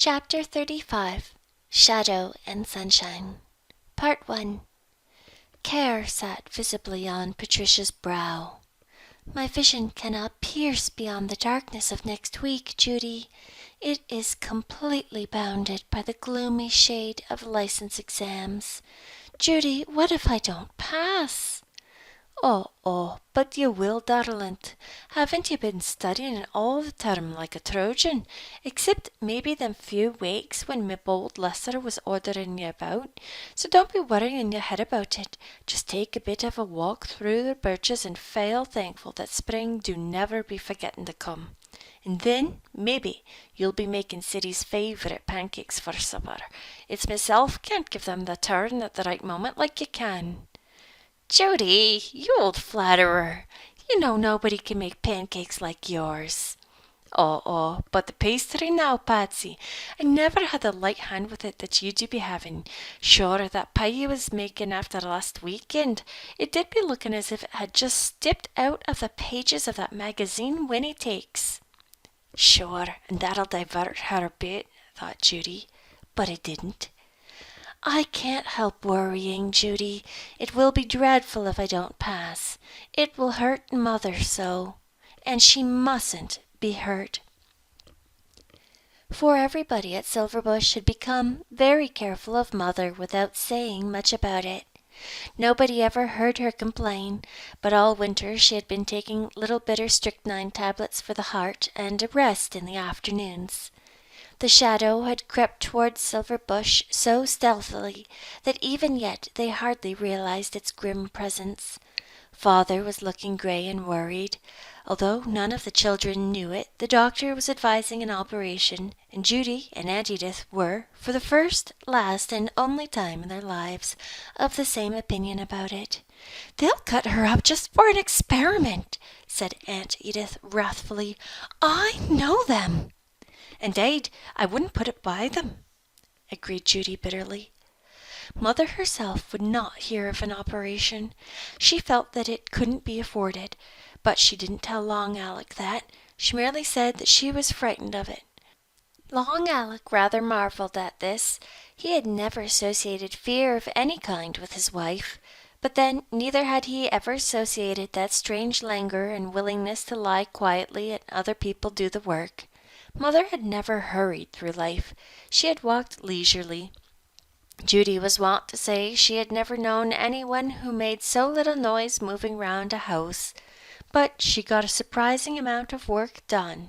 Chapter 35 Shadow and Sunshine Part 1 Care sat visibly on Patricia's brow. My vision cannot pierce beyond the darkness of next week, Judy. It is completely bounded by the gloomy shade of license exams. Judy, what if I don't pass? Oh, but you will, darlint. Haven't you been studying all the term like a Trojan, except maybe them few weeks when me bold Lester was ordering you about? So don't be worrying your head about it. Just take a bit of a walk through the birches and fail thankful that spring do never be forgetting to come. And then, maybe, you'll be making Siddy's favourite pancakes for supper. It's myself can't give them the turn at the right moment like you can. Judy, you old flatterer, you know nobody can make pancakes like yours. Oh, but the pastry now, Patsy. I never had a light hand with it that you do be having. Sure, that pie you was making after last weekend, it did be looking as if it had just stepped out of the pages of that magazine Winnie takes. Sure, and that'll divert her a bit, thought Judy, but it didn't. I can't help worrying, Judy. It will be dreadful if I don't pass. It will hurt Mother so, and she mustn't be hurt. For everybody at Silverbush had become very careful of Mother without saying much about it. Nobody ever heard her complain, but all winter she had been taking little bitter strychnine tablets for the heart and a rest in the afternoons. The shadow had crept towards Silverbush so stealthily that even yet they hardly realized its grim presence. Father was looking grey and worried. Although none of the children knew it, the doctor was advising an operation, and Judy and Aunt Edith were, for the first, last, and only time in their lives, of the same opinion about it. "They'll cut her up just for an experiment," said Aunt Edith wrathfully. "I know them." "Indeed, I wouldn't put it by them," agreed Judy bitterly. Mother herself would not hear of an operation. She felt that it couldn't be afforded, but she didn't tell Long Alec that. She merely said that she was frightened of it. Long Alec rather marvelled at this. He had never associated fear of any kind with his wife, but then neither had he ever associated that strange languor and willingness to lie quietly and other people do the work. Mother had never hurried through life. She had walked leisurely. Judy was wont to say she had never known anyone who made so little noise moving round a house, but she got a surprising amount of work done.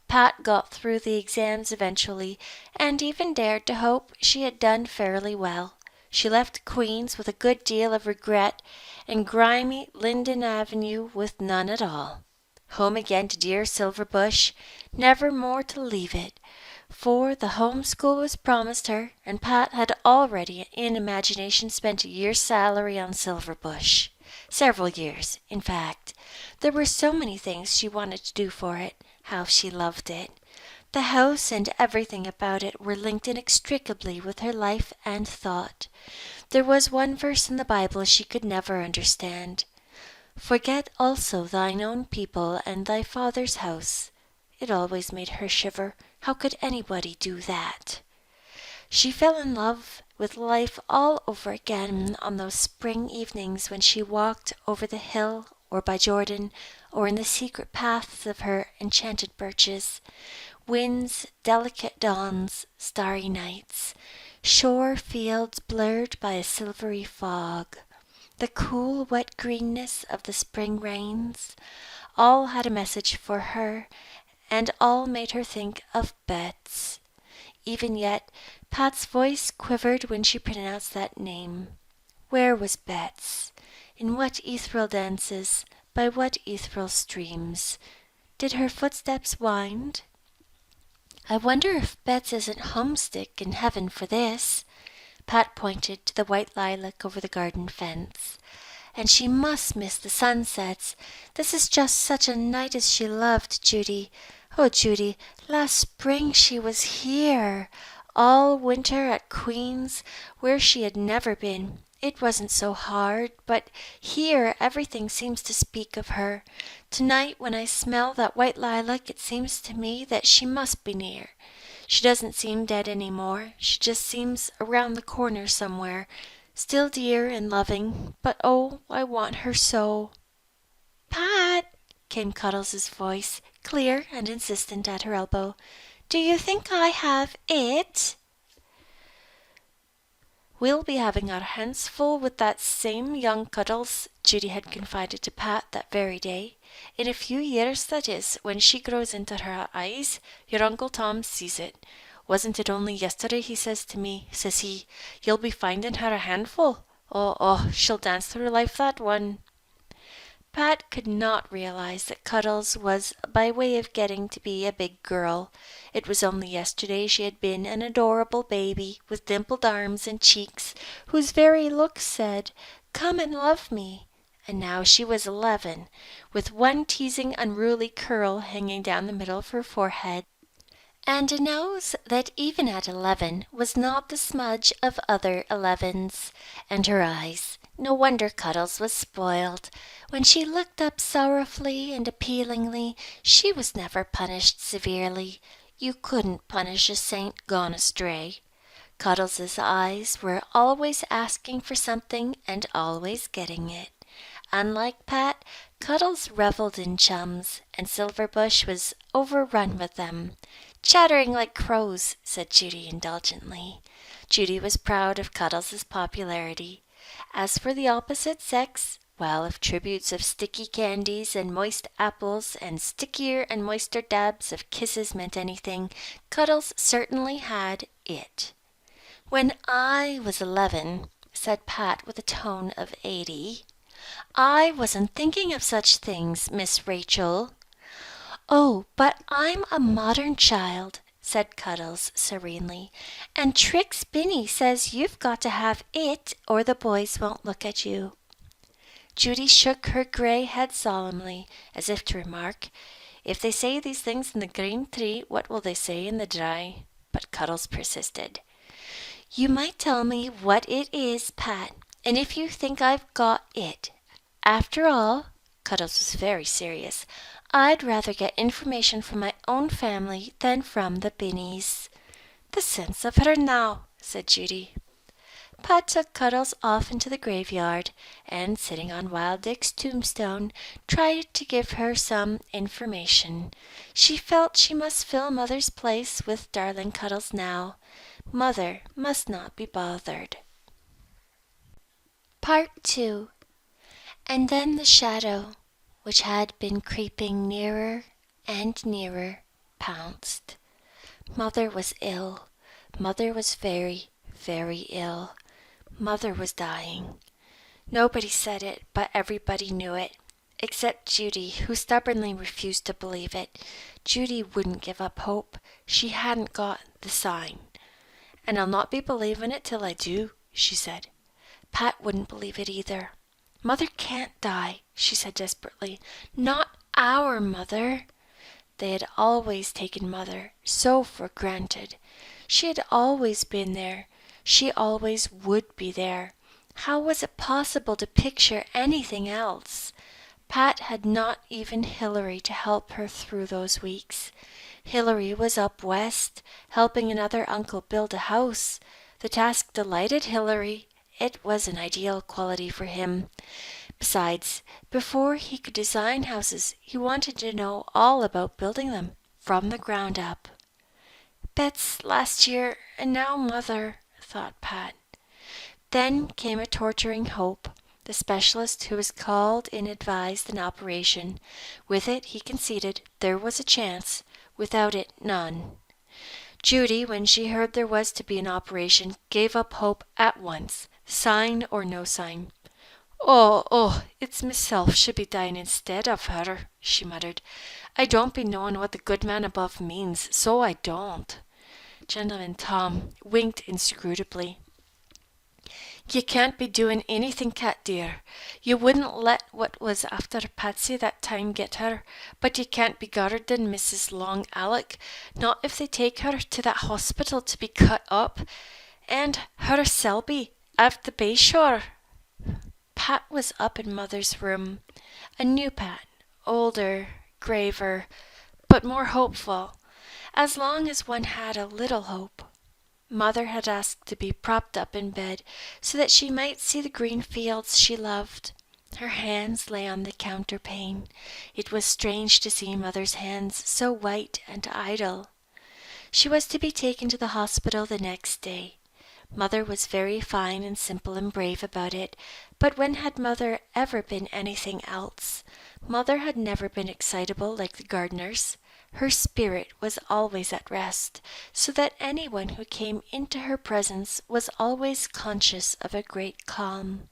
Pat got through the exams eventually, and even dared to hope she had done fairly well. She left Queen's with a good deal of regret, and grimy Linden Avenue with none at all. Home again to dear Silverbush, never more to leave it, for the home school was promised her, and Pat had already in imagination spent a year's salary on Silverbush. Several years, in fact. There were so many things she wanted to do for it. How she loved it. The house and everything about it were linked inextricably with her life and thought. There was one verse in the Bible she could never understand. "Forget also thine own people and thy father's house." It always made her shiver. How could anybody do that? She fell in love with life all over again on those spring evenings when she walked over the hill or by Jordan, or in the secret paths of her enchanted birches. Winds, delicate dawns, starry nights, shore fields blurred by a silvery fog, the cool wet greenness of the spring rains, all had a message for her, and all made her think of Betts. Even yet, Pat's voice quivered when she pronounced that name. Where was Betts? In what ethereal dances? By what ethereal streams? Did her footsteps wind? I wonder if Betts isn't homesick in heaven for this. Pat pointed to the white lilac over the garden fence. And she must miss the sunsets. This is just such a night as she loved, Judy. Oh, Judy, last spring she was here. All winter at Queen's, where she had never been. It wasn't so hard, but here everything seems to speak of her. Tonight, when I smell that white lilac, it seems to me that she must be near. She doesn't seem dead any more. She just seems around the corner somewhere, still dear and loving, but oh, I want her so." "Pat," came Cuddles's voice, clear and insistent at her elbow, "do you think I have it?" "We'll be having our hands full with that same young Cuddles," Judy had confided to Pat that very day. "In a few years, that is, when she grows into her eyes, your Uncle Tom sees it. Wasn't it only yesterday he says to me, says he, 'You'll be finding her a handful.' Oh, oh, she'll dance through life, that one." Pat could not realize that Cuddles was by way of getting to be a big girl. It was only yesterday she had been an adorable baby with dimpled arms and cheeks, whose very looks said, "Come and love me." And now she was 11, with one teasing unruly curl hanging down the middle of her forehead, and a nose that even at 11 was not the smudge of other 11s, and her eyes. No wonder Cuddles was spoiled. When she looked up sorrowfully and appealingly, she was never punished severely. You couldn't punish a saint gone astray. Cuddles's eyes were always asking for something and always getting it. Unlike Pat, Cuddles revelled in chums, and Silverbush was overrun with them. "Chattering like crows," said Judy indulgently. Judy was proud of Cuddles's popularity. As for the opposite sex, well, if tributes of sticky candies and moist apples and stickier and moister dabs of kisses meant anything, Cuddles certainly had it. "When I was 11," said Pat with a tone of 80, "I wasn't thinking of such things, Miss Rachel." "Oh, but I'm a modern child," said Cuddles serenely, "and Trix Binney says you've got to have it or the boys won't look at you." Judy shook her grey head solemnly, as if to remark, "If they say these things in the green tree, what will they say in the dry?" But Cuddles persisted. "You might tell me what it is, Pat, and if you think I've got it. After all," Cuddles was very serious, "I'd rather get information from my own family than from the Binneys." "The sense of her now," said Judy. Pat took Cuddles off into the graveyard, and sitting on Wild Dick's tombstone, tried to give her some information. She felt she must fill Mother's place with darling Cuddles now. Mother must not be bothered. Part 2. And then the shadow, which had been creeping nearer and nearer, pounced. Mother was ill. Mother was very, very ill. Mother was dying. Nobody said it, but everybody knew it, except Judy, who stubbornly refused to believe it. Judy wouldn't give up hope. She hadn't got the sign. "And I'll not be believing it till I do," she said. Pat wouldn't believe it either. "Mother can't die," she said desperately. "Not our mother." They had always taken Mother so for granted. She had always been there. She always would be there. How was it possible to picture anything else? Pat had not even Hilary to help her through those weeks. Hilary was up west, helping another uncle build a house. The task delighted Hilary. It was an ideal quality for him. Besides, before he could design houses, he wanted to know all about building them, from the ground up. "Bet's last year, and now Mother," thought Pat. Then came a torturing hope. The specialist who was called in advised an operation. With it, he conceded, there was a chance. Without it, none. Judy, when she heard there was to be an operation, gave up hope at once, sign or no sign. "Oh, oh, it's myself should be dying instead of her," she muttered. "I don't be knowing what the good man above means, so I don't." Gentleman Tom winked inscrutably. "You can't be doing anything, Cat dear. You wouldn't let what was after Patsy that time get her, but you can't be guarding Mrs. Long Alec, not if they take her to that hospital to be cut up, and her Selby av the bay shore." Pat was up in Mother's room. A new Pat, older, graver, but more hopeful. as long as one had a little hope. Mother had asked to be propped up in bed so that she might see the green fields she loved. Her hands lay on the counterpane. It was strange to see Mother's hands so white and idle. She was to be taken to the hospital the next day. Mother was very fine and simple and brave about it, but when had Mother ever been anything else? Mother had never been excitable like the gardeners. Her spirit was always at rest, so that anyone who came into her presence was always conscious of a great calm.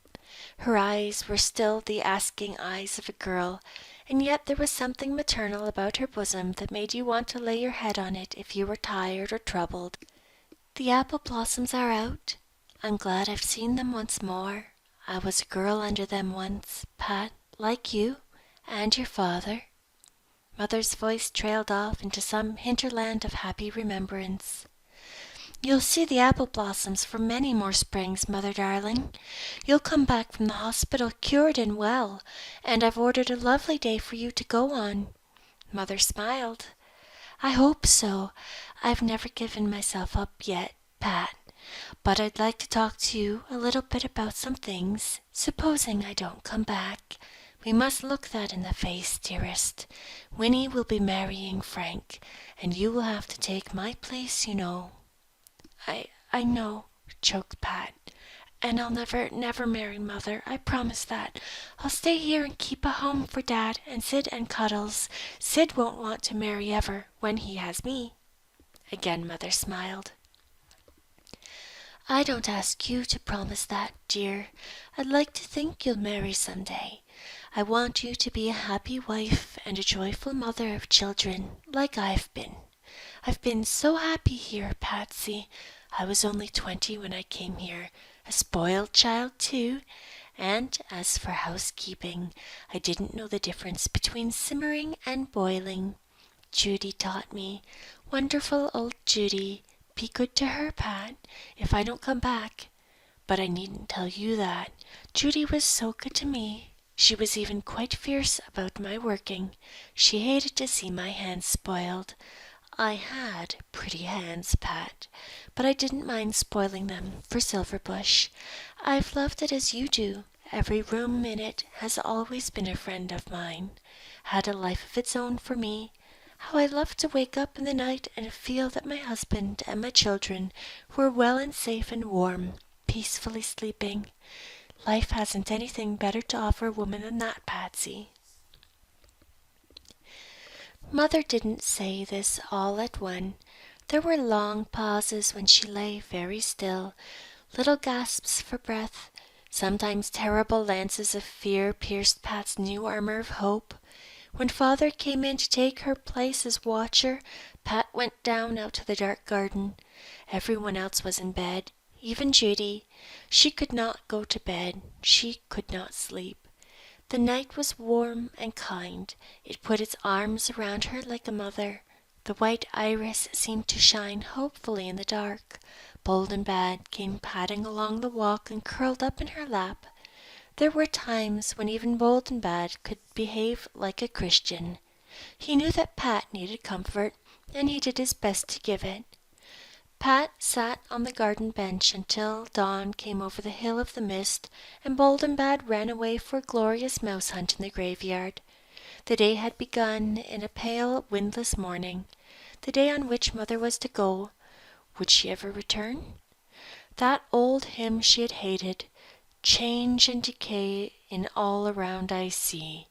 Her eyes were still the asking eyes of a girl, and yet there was something maternal about her bosom that made you want to lay your head on it if you were tired or troubled. The apple blossoms are out. I'm glad I've seen them once more. I was a girl under them once, Pat, like you, and your father. Mother's voice trailed off into some hinterland of happy remembrance. You'll see the apple blossoms for many more springs, Mother darling. You'll come back from the hospital cured and well, and I've ordered a lovely day for you to go on. Mother smiled. I hope so. I've never given myself up yet, Pat. But I'd like to talk to you a little bit about some things, supposing I don't come back. We must look that in the face, dearest. Winnie will be marrying Frank, and you will have to take my place, you know. I know, choked Pat. And I'll never marry Mother. I promise that. I'll stay here and keep a home for Dad and Sid and Cuddles. Sid won't want to marry ever when he has me. Again Mother smiled. I don't ask you to promise that, dear. I'd like to think you'll marry some day. I want you to be a happy wife and a joyful mother of children, like I've been. I've been so happy here, Patsy. I was only 20 when I came here, a spoiled child too. And as for housekeeping, I didn't know the difference between simmering and boiling. Judy taught me. Wonderful old Judy. Be good to her, Pat, if I don't come back. But I needn't tell you that. Judy was so good to me. She was even quite fierce about my working. She hated to see my hands spoiled. I had pretty hands, Pat, but I didn't mind spoiling them for Silverbush. I've loved it as you do. Every room in it has always been a friend of mine, had a life of its own for me. How I loved to wake up in the night and feel that my husband and my children were well and safe and warm, peacefully sleeping. Life hasn't anything better to offer a woman than that, Patsy. Mother didn't say this all at one. There were long pauses when she lay very still, little gasps for breath. Sometimes terrible lances of fear pierced Pat's new armor of hope. When Father came in to take her place as watcher, Pat went down out to the dark garden. Everyone else was in bed, even Judy. She could not go to bed. She could not sleep. The night was warm and kind. It put its arms around her like a mother. The white iris seemed to shine hopefully in the dark. Bold and Bad came padding along the walk and curled up in her lap. There were times when even Bold and Bad could behave like a Christian. He knew that Pat needed comfort, and he did his best to give it. Pat sat on the garden bench until dawn came over the hill of the mist, and Bold and Bad ran away for a glorious mouse hunt in the graveyard. The day had begun in a pale, windless morning, the day on which Mother was to go. Would she ever return? That old hymn she had hated, change and decay in all around I see.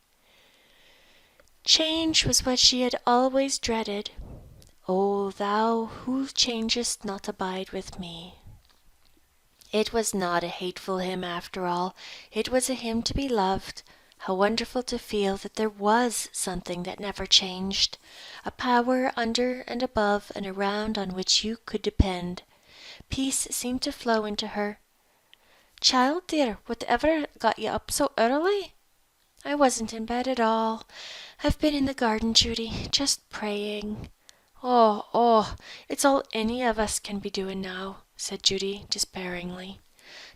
Change was what she had always dreaded. O thou who changest not abide with me. It was not a hateful hymn after all. It was a hymn to be loved. How wonderful to feel that there was something that never changed, a power under and above and around on which you could depend. Peace seemed to flow into her. Child dear, whatever got you up so early? I wasn't in bed at all. I've been in the garden, Judy, just praying. Oh, it's all any of us can be doing now, said Judy despairingly.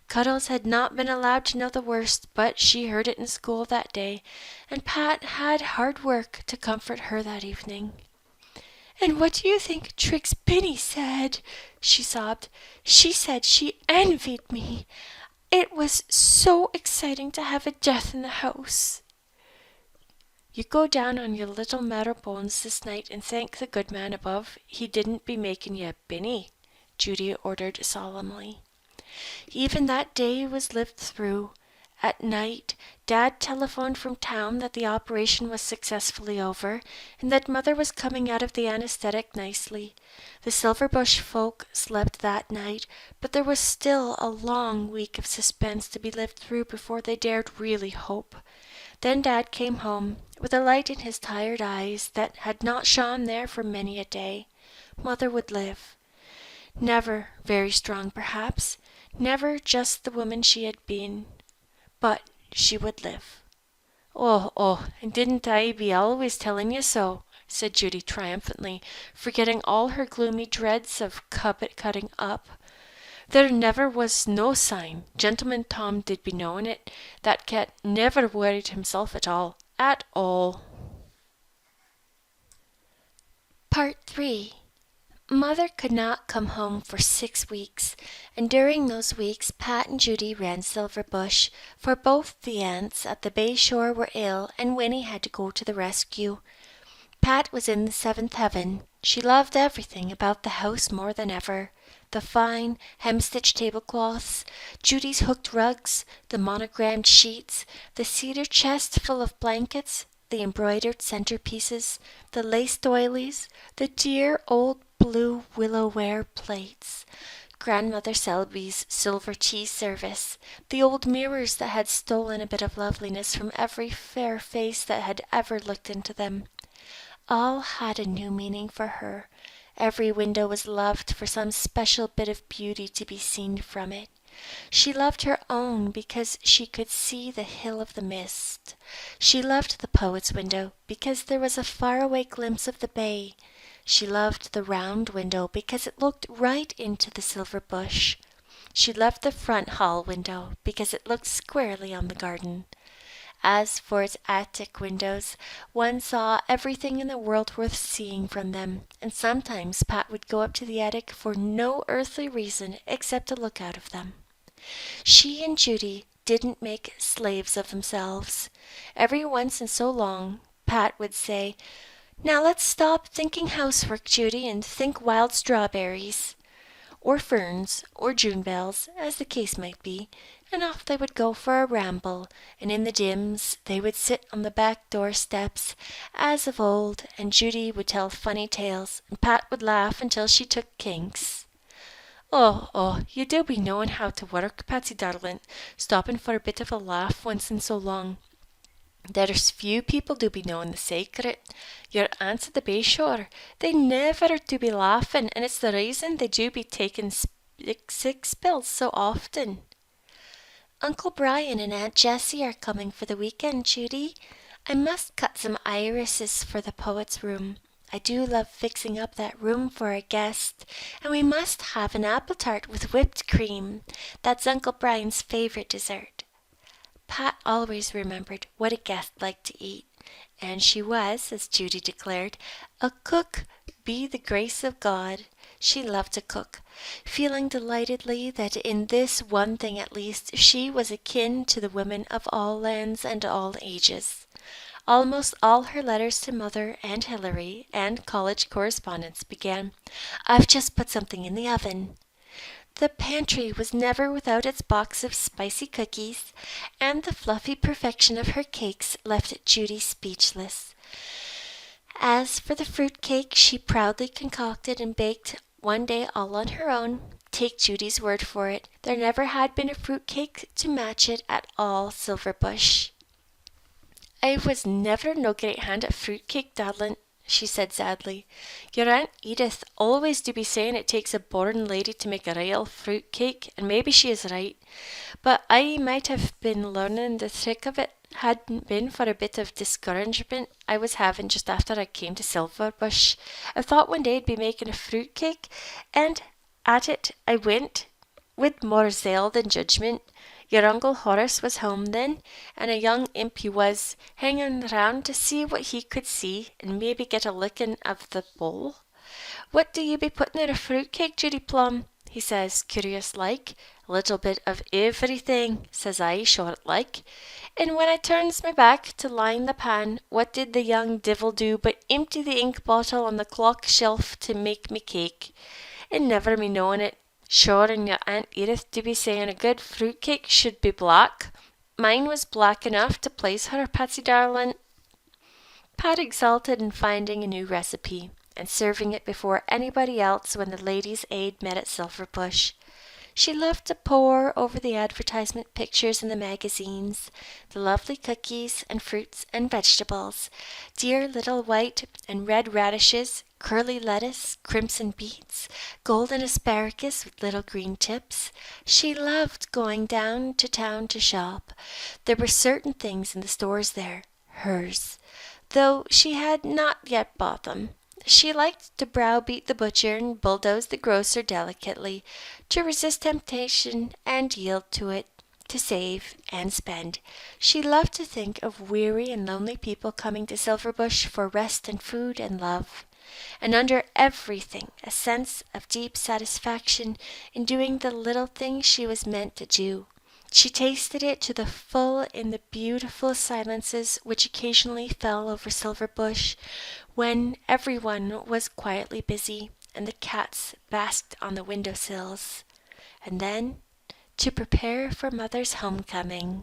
Cuddles had not been allowed to know the worst, but she heard it in school that day, and Pat had hard work to comfort her that evening. And what do you think Trix Penny said? She sobbed. She said she envied me. It was so exciting to have a death in the house. You go down on your little marrow bones this night and thank the good man above he didn't be making you a binny, Judy ordered solemnly. Even that day was lived through. At night, Dad telephoned from town that the operation was successfully over, and that Mother was coming out of the anesthetic nicely. The Silverbush folk slept that night, but there was still a long week of suspense to be lived through before they dared really hope. Then Dad came home, with a light in his tired eyes that had not shone there for many a day. Mother would live. Never very strong, perhaps, never just the woman she had been, but she would live. Oh, and didn't I be always telling you so? Said Judy triumphantly, forgetting all her gloomy dreads of cutting up. There never was no sign. Gentleman Tom did be knowing it. That cat never worried himself at all. At all. Part 3. Mother could not come home for 6 weeks, and during those weeks Pat and Judy ran Silverbush, for both the aunts at the Bay Shore were ill, and Winnie had to go to the rescue. Pat was in the seventh heaven. She loved everything about the house more than ever. The fine hem-stitched tablecloths, Judy's hooked rugs, the monogrammed sheets, the cedar chest full of blankets, the embroidered centerpieces, the lace doilies, the dear old blue willow-ware plates, Grandmother Selby's silver tea service, the old mirrors that had stolen a bit of loveliness from every fair face that had ever looked into them. All had a new meaning for her. Every window was loved for some special bit of beauty to be seen from it. She loved her own because she could see the hill of the mist. She loved the poet's window because there was a faraway glimpse of the bay. She loved the round window because it looked right into the silver bush. She loved the front hall window because it looked squarely on the garden. As for its attic windows, one saw everything in the world worth seeing from them, and sometimes Pat would go up to the attic for no earthly reason except to look out of them. She and Judy didn't make slaves of themselves. Every once in so long, Pat would say, "Now let's stop thinking housework, Judy, and think wild strawberries," or ferns, or June bells, as the case might be, and off they would go for a ramble, and in the dims they would sit on the back door steps, as of old, and Judy would tell funny tales, and Pat would laugh until she took kinks. Oh, you do be knowing how to work, Patsy darling, stopping for a bit of a laugh once in so long. There's few people do be knowing the secret. Your aunts at the Bay Shore, they never do be laughing, and it's the reason they do be taking sick spells so often. Uncle Brian and Aunt Jessie are coming for the weekend, Judy. I must cut some irises for the poet's room. I do love fixing up that room for a guest, and we must have an apple tart with whipped cream. That's Uncle Brian's favorite dessert. Pat always remembered what a guest liked to eat, and she was, as Judy declared, a cook be the grace of God. She loved to cook, feeling delightedly that in this one thing at least she was akin to the women of all lands and all ages. Almost all her letters to Mother and Hilary and college correspondence began, "I've just put something in the oven." The pantry was never without its box of spicy cookies, and the fluffy perfection of her cakes left Judy speechless. As for the fruit cake she proudly concocted and baked one day all on her own, take Judy's word for it, there never had been a fruit cake to match it at all Silverbush. "I was never no great hand at fruit cake, darling," she said sadly. "Your Aunt Edith always do be saying it takes a born lady to make a real fruit cake, and maybe she is right. But I might have been learning the trick of it hadn't been for a bit of discouragement I was having just after I came to Silverbush. I thought one day I'd be making a fruit cake, and at it I went, with more zeal than judgment. Your Uncle Horace was home then, and a young imp he was, hanging round to see what he could see, and maybe get a licking of the bowl. "What do you be putting in a fruit cake, Judy Plum?" he says, curious like. "A little bit of everything," says I, short like. And when I turns my back to line the pan, what did the young divil do but empty the ink bottle on the clock shelf to make me cake, and never me knowing it. Sure, and your Aunt Edith do be saying a good fruit cake should be black. Mine was black enough to please her, Patsy darling. Pat exulted in finding a new recipe, and serving it before anybody else when the Ladies' Aid met at Silverbush. She loved to pore over the advertisement pictures in the magazines, the lovely cookies and fruits and vegetables, dear little white and red radishes, curly lettuce, crimson beets, golden asparagus with little green tips. She loved going down to town to shop. There were certain things in the stores there, hers, though she had not yet bought them. She liked to browbeat the butcher and bulldoze the grocer delicately, to resist temptation and yield to it, to save and spend. She loved to think of weary and lonely people coming to Silverbush for rest and food and love, and under everything a sense of deep satisfaction in doing the little things she was meant to do. She tasted it to the full in the beautiful silences which occasionally fell over Silverbush, when every one was quietly busy, and the cats basked on the window sills. And then, to prepare for mother's homecoming.